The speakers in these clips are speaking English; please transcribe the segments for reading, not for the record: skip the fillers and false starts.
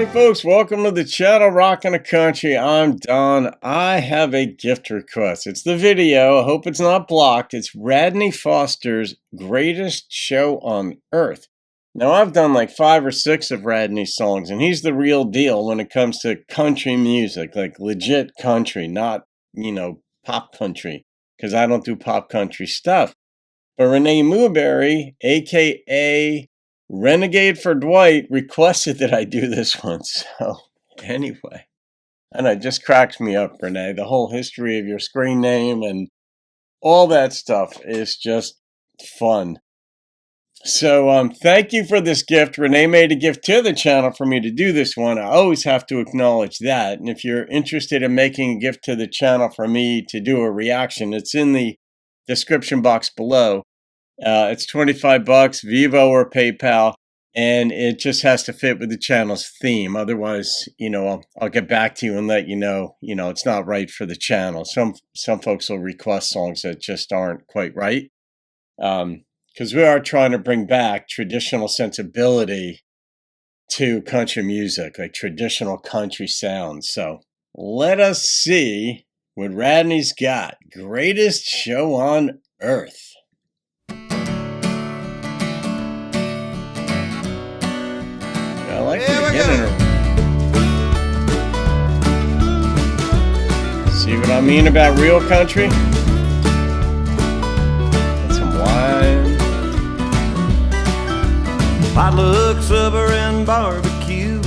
morning, folks. Welcome to the channel Rockin' the Country. I'm Don. I have a gift request. It's the video. I hope it's not blocked. It's Radney Foster's Greatest Show on Earth. Now, I've done like 5 or 6 of Radney's songs, and he's the real deal when it comes to country music, like legit country, not, pop country, because I don't do pop country stuff. But Renee Mooberry, a.k.a. Renegade for Dwight, requested that I do this one. So anyway, and it just cracks me up, Renee. The whole history of your screen name and all that stuff is just fun. So thank you for this gift. Renee made a gift to the channel for me to do this one. I always have to acknowledge that. And if you're interested in making a gift to the channel for me to do a reaction, it's in the description box below. It's $25, Vivo or PayPal, and it just has to fit with the channel's theme. Otherwise, I'll get back to you and let you know, it's not right for the channel. Some folks will request songs that just aren't quite right. Because we are trying to bring back traditional sensibility to country music, like traditional country sounds. So let us see what Radney's got. Greatest Show on Earth. I like the beginning. See what I mean about real country? And some wine. Potluck, supper, and barbecue.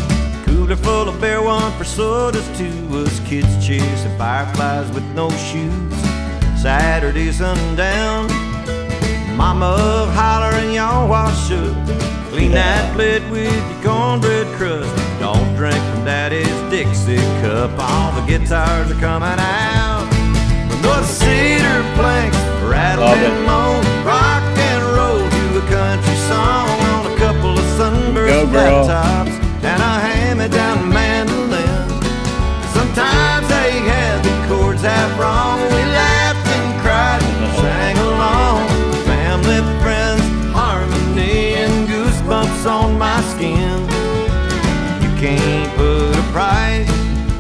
Cooler full of beer, one for sodas, 2 us kids chasing fireflies with no shoes. Saturday sundown, mama hollering, y'all wash up. Clean that plate with your cornbread crust. Don't drink from daddy's Dixie cup. All the guitars are coming out. North cedar planks, rattle and moan, rock and roll to a country song on a couple of sunburst laptops and a hand-me-down mandolin. Sometimes they had the chords half wrong. We laughed and cried and sang along. Family, friends, harmony, and goosebumps on my skin. You can't put a price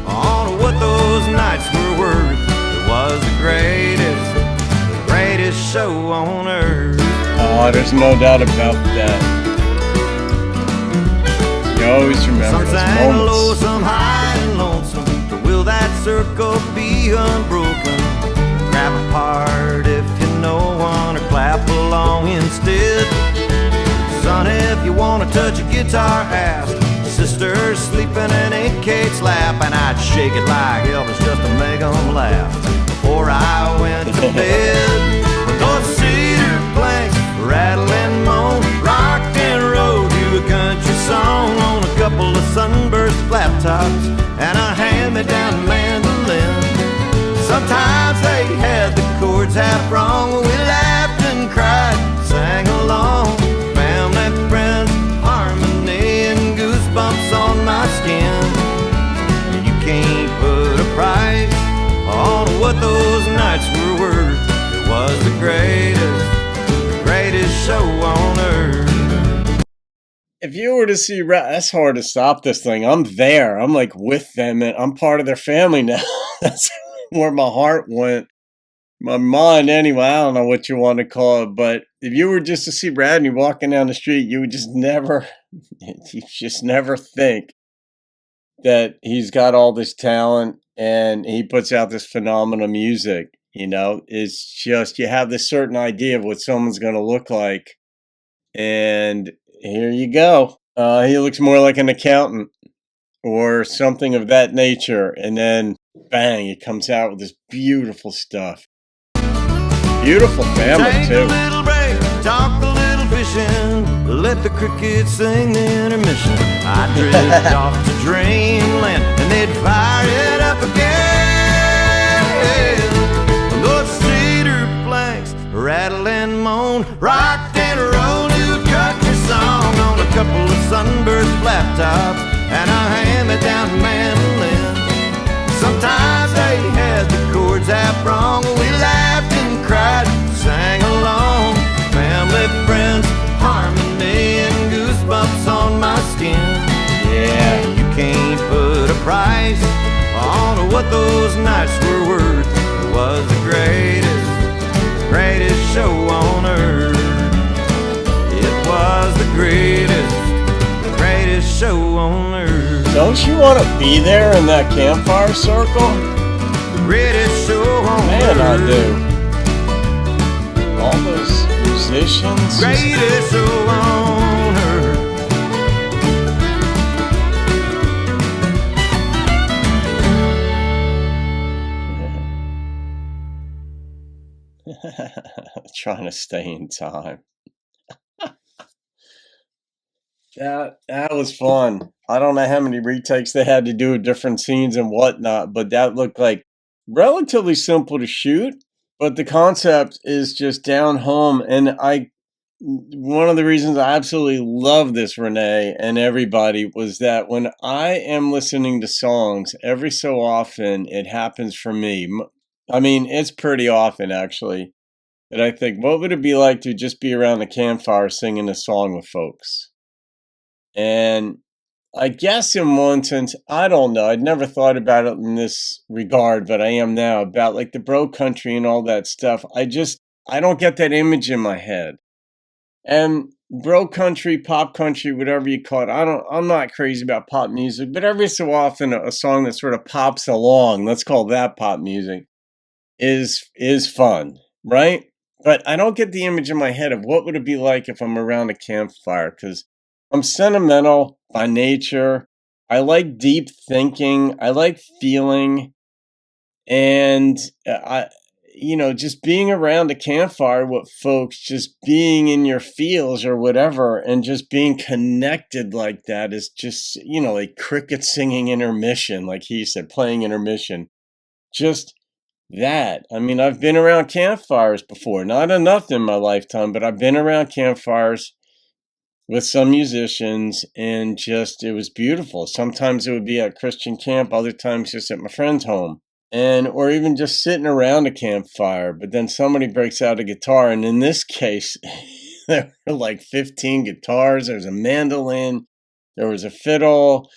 on what those nights were worth. It was the greatest show on earth. Oh, there's no doubt about that. You always remember those sang moments. Low, some high and lonesome. But will that circle be unbroken? Grab a part if you know one, or clap along instead. Son, if you want to touch a guitar, ask. Sister's sleeping in Aunt Kate's lap, and I'd shake it like Elvis just to make them laugh. Before I went to bed, with those cedar planks, rattle and moan, rock and roll to a country song on a couple of sunburst laptops and a hand-me-down mandolin. Sometimes they had the chords half wrong. We laughed and cried, sang along. Family, friends, harmony, and goosebumps on my skin. You can't put a price on what those nights were worth. It was the greatest show on earth. If you were to see, that's hard to stop this thing. I'm there. I'm like with them, and I'm part of their family now. That's where my heart went. My mind, anyway. I don't know what you want to call it, but if you were just to see Radney walking down the street, you would just never think that he's got all this talent and he puts out this phenomenal music. It's just, you have this certain idea of what someone's going to look like, and here you go. He looks more like an accountant or something of that nature, and then bang, he comes out with this beautiful stuff. Beautiful family, Take too. a little break, talk a little fishing, let the crickets sing the intermission. I drift off to dreamland, and they'd fire it up again. Those cedar planks, rattle and moan, rock and roll to a country song on a couple of sunburst laptops and a hand-me-down mandolin. Sometimes they had the chords half wrong. We laughed and cried, sang along. Family, friends, harmony, and goosebumps on my skin. Yeah. You can't what those nights were worth. It was the greatest show on earth. It was the greatest show on earth. Don't you want to be there in that campfire circle? The greatest show on Man, earth. I do. All those musicians. Greatest show on earth. Trying to stay in time. That was fun. I don't know how many retakes they had to do of different scenes and whatnot, but that looked like relatively simple to shoot. But the concept is just down home, and one of the reasons I absolutely love this, Renee, and everybody, was that when I am listening to songs, every so often it happens for me. I mean, it's pretty often actually that I think, what would it be like to just be around a campfire singing a song with folks? And I guess in one sense, I don't know, I'd never thought about it in this regard, but I am now, about like the bro country and all that stuff. I don't get that image in my head. And bro country, pop country, whatever you call it, I'm not crazy about pop music, but every so often a song that sort of pops along, let's call that pop music, is fun, right? But I don't get the image in my head of what would it be like if I'm around a campfire, because I'm sentimental by nature. I like deep thinking. I like feeling. And just being around a campfire with folks, just being in your feels or whatever, and just being connected like that is just, like cricket singing intermission, like he said, playing intermission. Just that. I mean, I've been around campfires before, not enough in my lifetime, but I've been around campfires with some musicians, and just, it was beautiful. Sometimes it would be at Christian camp, other times just at my friend's home, or even just sitting around a campfire. But then somebody breaks out a guitar, and in this case, there were like 15 guitars. There was a mandolin, there was a fiddle,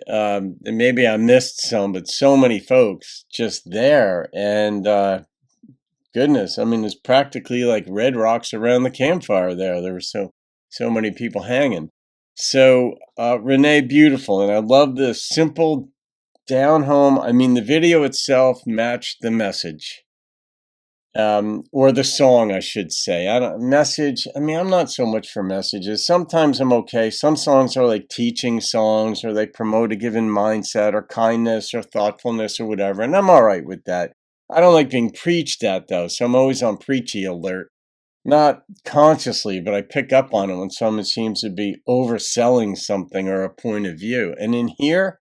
and maybe I missed some, but so many folks just there. And goodness, I mean, it's practically like red rocks around the campfire there. There were so many people hanging. So, Renee, beautiful. And I love the simple down home. I mean, the video itself matched the message, or the song, I should say. Message. I mean, I'm not so much for messages. Sometimes I'm okay. Some songs are like teaching songs, or they promote a given mindset or kindness or thoughtfulness or whatever. And I'm all right with that. I don't like being preached at, though. So I'm always on preachy alert. Not consciously, but I pick up on it when someone seems to be overselling something or a point of view. And in here,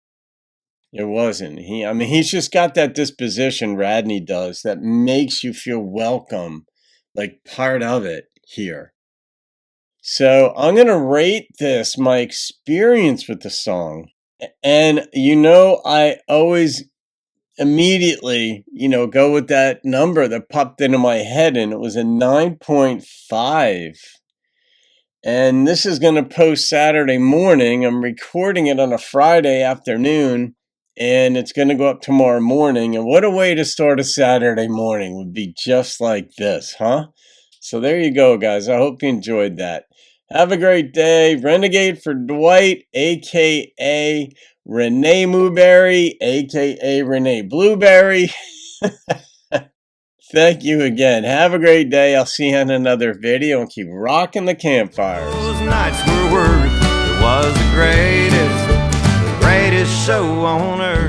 it wasn't. He's just got that disposition, Radney does, that makes you feel welcome, like part of it here. So I'm going to rate this, my experience with the song. And I always immediately, go with that number that popped into my head, and it was a 9.5. And this is going to post Saturday morning. I'm recording it on a Friday afternoon, and it's going to go up tomorrow morning. And what a way to start a Saturday morning would be just like this, huh? So there you go, guys. I hope you enjoyed that. Have a great day. Renegade for Dwight, a.k.a. Renee Mooberry, a.k.a. Renee Blueberry. Thank you again. Have a great day. I'll see you in another video, and keep rocking the campfires. Those nights were worth. It was the greatest show on earth.